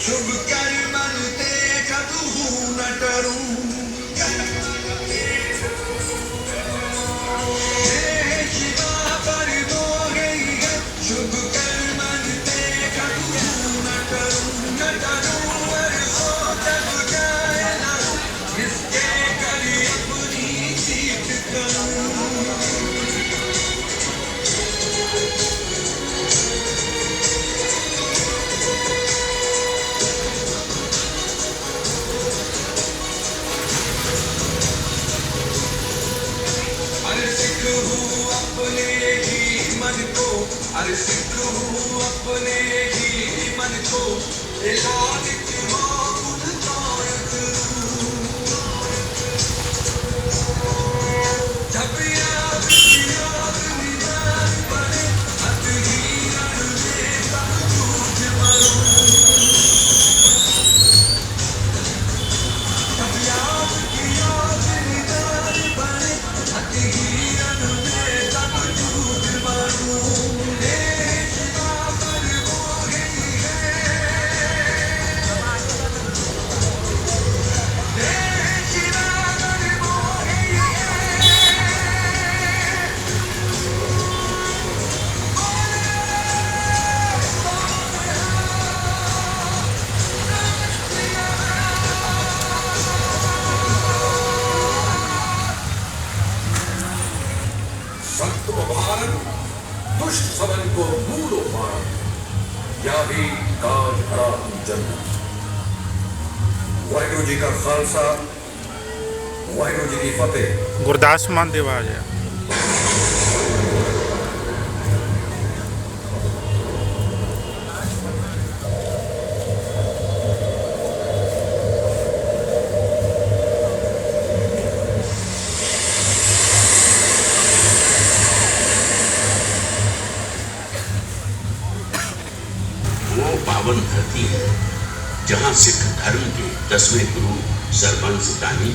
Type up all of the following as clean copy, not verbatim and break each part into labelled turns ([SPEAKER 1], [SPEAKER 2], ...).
[SPEAKER 1] शुभ कर्म ते कबहू न डरूं, शिवा पर मोहे है शुभ कर्म ते कबहू न डरूं और हो जब जाए ना इसके करी अपनी जीत करूं। अरे सिख हूँ अपने ही मन को, अरे सिख हूँ अपने ही मन को, इलाज खुद तौरत जब याद निदान पड़े हद ही रण में सब झूठ मरूं, जब याद निदान पड़े हद ही रण में सब झूठ मरूं। शिवा पर मोहे शिवा पर मोहे
[SPEAKER 2] संत मुबारक दुष्ट सबन को मूलो मारन, या ही काज खड़ा जन्नत। वाहिगुरु जी का खालसा, वाहिगुरु जी की फतेह।
[SPEAKER 3] गुरदास मान ਦੀ ਆਵਾਜ਼ ਆ।
[SPEAKER 4] वो पावन धरती है जहाँ सिख धर्म के 10वें गुरु सरबंस दानी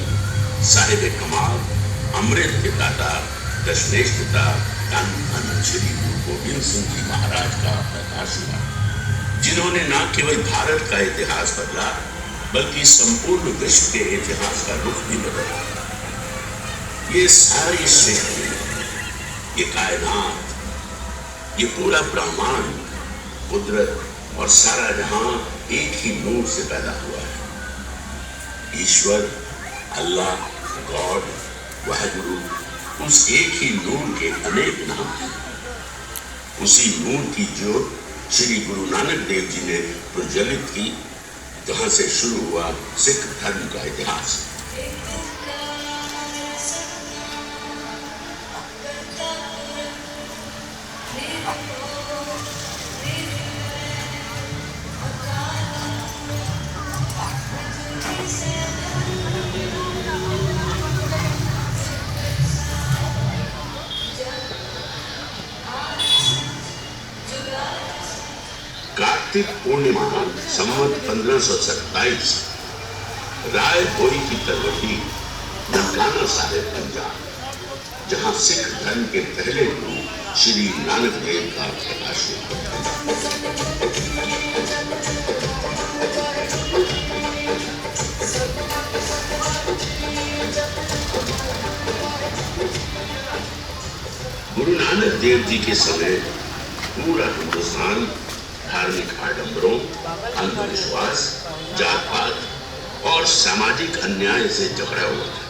[SPEAKER 4] साहिब कमाल अमृत के दाता दशमेश पिता धन धन श्री गुरु गोविंद सिंह जी महाराज का प्रकाश हुआ, जिन्होंने न केवल भारत का इतिहास बदला बल्कि संपूर्ण विश्व के इतिहास का रुख भी बदला। ये सारी सृष्टि, ये कायनात, ये पूरा ब्रह्मांड, कुदरत और सारा जहां एक ही नूर से पैदा हुआ है। ईश्वर, अल्लाह, गॉड, वाहिगुरु, उस एक ही नूर के अनेक नाम हैं। उसी नूर की ज्योत श्री गुरु नानक देव जी ने प्रज्वलित की, जहां से शुरू हुआ सिख धर्म का इतिहास। कार्तिक पूर्णिमा संवत 1527 राय भोई की तरवटी ननकाना साहिब पंजाब, जहां सिख धर्म के पहले गुरु श्री नानक देव का प्रकाश हुआ। गुरु नानक देव जी के समय पूरा हिंदुस्तान धार्मिक आडंबरों, अंधविश्वास, जात पात और सामाजिक अन्याय से जकड़ा हुआ था।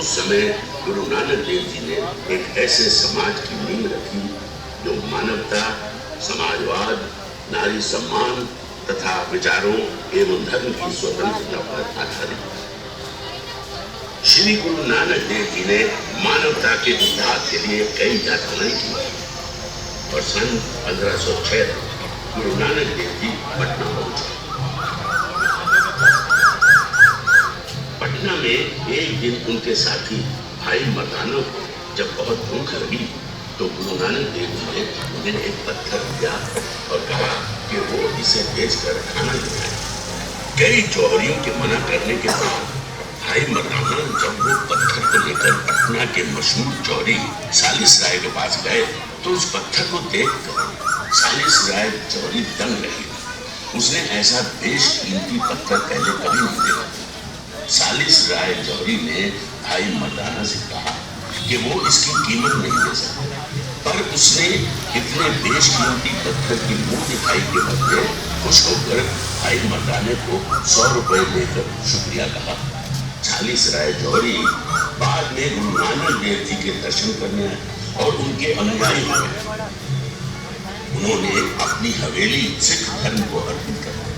[SPEAKER 4] उस समय गुरु नानक देव जी ने एक ऐसे समाज की नींव रखी जो मानवता, समाजवाद, नारी सम्मान तथा विचारों एवं धर्म की स्वतंत्रता पर आधारित था। श्री गुरु नानक देव जी ने मानवता के उद्धार के लिए कई यात्राएं की और सन 1506 गुरु नानक देव जी पटना पहुंचे। पटना में एक दिन उनके साथी भाई मर्दाना को जब बहुत भूख लगी तो गुरु नानक देव जी ने उन्हें एक पत्थर दिया और कहा कि वो इसे बेचकर खाना दिलाए। कई जौहरियों के मना करने के बाद भाई मर्दाना जब वो पत्थर को लेकर पटना के मशहूर जौहरी सालिस राय के पास गए तो उस पत्थर को देखकर सालिस राय जौहरी दंग रही उसने ऐसा बेशकीमती पत्थर पहले कभी नहीं देखा। सालिस राय जौहरी ने भाई मर्दाना से कहा कि वो इसकी कीमत नहीं दे सकता, पर उसने इतने बेशकीमती पत्थर की मुंह दिखाई के बदले खुश होकर भाई मर्दाने को 100 रुपए देकर शुक्रिया कहा। सालिस राय जौहरी बाद में गुरु नानक देव जी के दर्शन करने और उनके अनुयायी हुए। उन्होंने अपनी हवेली सिख धर्म को अर्पित कर दी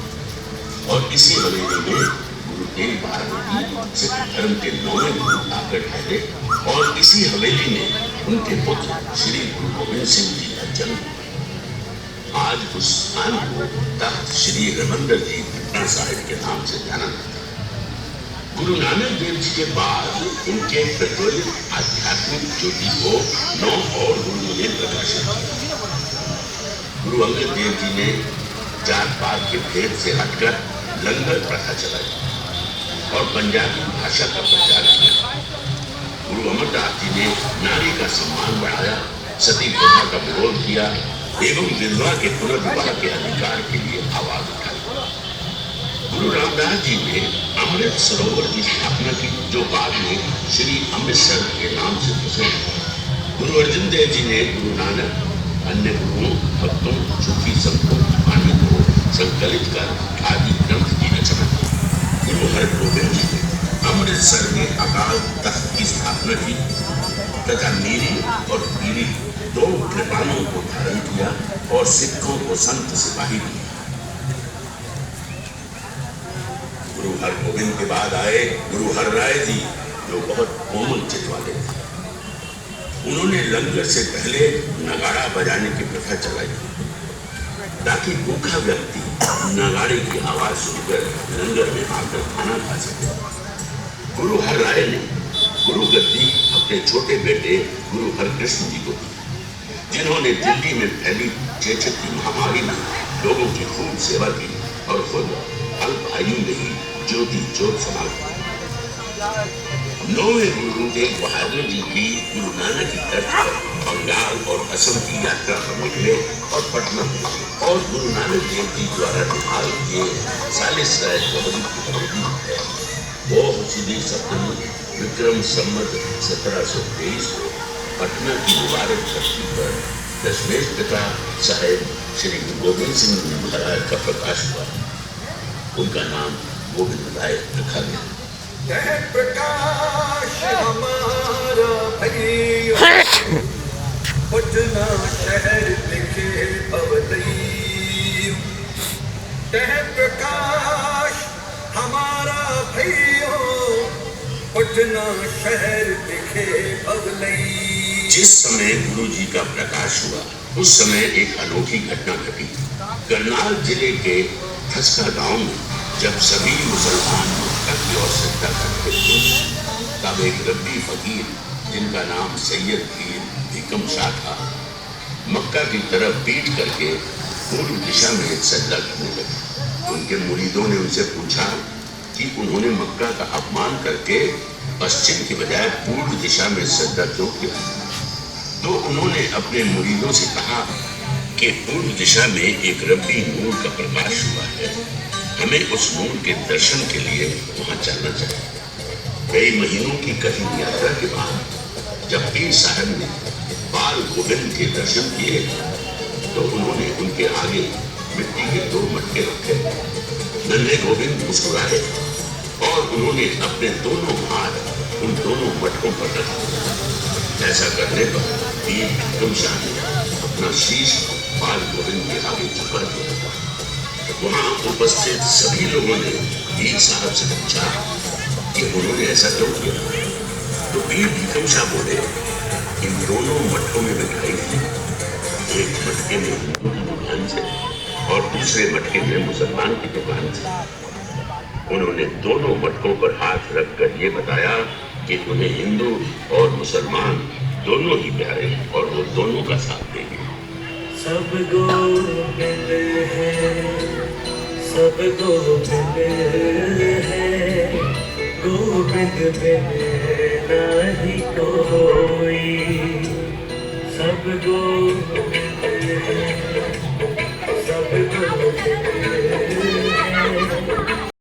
[SPEAKER 4] और इसी हवेली में गुरु तेग बहादुर जी सिख धर्म के 9वें गुरु आकर ठहरे और इसी हवेली में उनके पुत्र श्री गुरु गोविंद सिंह जी का जन्म हुआ। आज उस स्थान को तख्त श्री हरमंदिर जी पटना साहिब के नाम से जाना जाता है। गुरु नानक देव जी के बाद उनके प्रज्वलित आध्यात्मिक ज्योति को 9 और गुरुओं ने प्रकाशित किया। गुरु अंगद देव जी ने जात पात के भेद से हटकर लंगर प्रथा चलाई और पंजाबी भाषा का प्रचार किया। गुरु अमरदास जी ने नारी का सम्मान बढ़ाया, सती प्रथा का विरोध किया एवं विधवा के पुनर्विवाह के अधिकार के लिए आवाज उठाई। गुरु रामदास जी ने अमृत सरोवर की स्थापना की, जो बाद में श्री अमृतसर के नाम से प्रसिद्ध है। गुरु अर्जुन देव जी ने गुरु नानक, अन्य गुरुओं, भक्तों, सूफी संतों की वाणी को संकलित कर आदि ग्रंथ की रचना की। गुरु हरगोबिंद जी ने अमृतसर में अकाल तख्त की स्थापना की तथा मीरी और पीरी 2 कृपाणों को धारण किया और सिखों को संत सिपाही दिया। गुरु हरगोबिंद के बाद आए गुरु हरराय जी, जो बहुत कोमल चित्त वाले थे। उन्होंने लंगर से पहले नगाड़ा बजाने की प्रथा चलाई ताकि भूखा व्यक्ति नगाड़े की आवाज सुनकर लंगर में आकर खाना खा सके। गुरु हरराय ने गुरु गद्दी अपने छोटे बेटे गुरु हरकृष्ण जी को दी, जिन्होंने दिल्ली में फैली चेचक की महामारी में लोगों की खूब सेवा की और खुद अल्प आयु में ही ज्योति ज्योत समाप्त। 9वें गुरु तेग बहादुर जी भी गुरु नानक की तर्ज पर बंगाल और असम की यात्रा पर निकले और पटना और गुरु नानक देव जी द्वारा निकाल किए सालिस राय जौहरी की हवेली है। वो हुसैनी सप्तमी विक्रम संवत 1723 को पटना की मुबारक धरती पर दशमेश पिता साहेब श्री गोविंद सिंह महाराज का प्रकाश हुआ। उनका नाम गोविंद राय रखा गया।
[SPEAKER 1] प्रकाश हमारा भैया पटना शहर लिखे अवधि। प्रकाश हमारा भैया पटना शहर लिखे अवधि।
[SPEAKER 4] जिस समय गुरु जी का प्रकाश हुआ उस समय एक अनोखी घटना घटी। करनाल जिले के खसका गांव में जब सभी मुसलमान मक्का की ओर श्रद्धा करते थे, तब एक रब्बी फकीर जिनका नाम सैयद पीर भिकम शाह था, मक्का की तरफ पीठ करके पूर्व दिशा में सजदा करने लगे। उनके मुरीदों ने उनसे पूछा कि उन्होंने मक्का का अपमान करके पश्चिम के बजाय पूर्व दिशा में सजदा क्यों किया। तो उन्होंने अपने मुरीदों से कहा कि पूर्व दिशा में एक रब्बी नूर का प्रकाश हुआ है, हमें उस नूर के दर्शन के लिए वहां चलना चाहिए। कई महीनों की कठिन यात्रा के बाद जब पीर साहब ने बाल गोविंद के दर्शन किए तो उन्होंने उनके आगे मिट्टी के 2 मटके रखे। नन्हे गोविंद मुस्कुराए और उन्होंने अपने दोनों हाथ उन दोनों मटकों पर रख दिया। ऐसा करने पर पीर भिकम शाह ने अपना शीश बाल गोविंद के आगे झुका दिया। वहां उपस्थित सभी लोगों ने पीर साहब से पूछा कि उन्होंने ऐसा क्यों किया। तो पीर भिकम शाह बोले, इन दोनों मटकों में मिठाई थी। एक मटके में हिंदू की दुकान से और दूसरे मटके में मुसलमान की दुकान थी। उन्होंने दोनों मटकों पर हाथ रखकर ये बताया कि उन्हें हिंदू और मुसलमान दोनों ही प्यारे हैं और वो दोनों का साथ देंगे।
[SPEAKER 3] सब गोविंद है, सब गोविंद है, गोविंद बिन नहीं कोई। सब गोविंद है, सब गोविंद है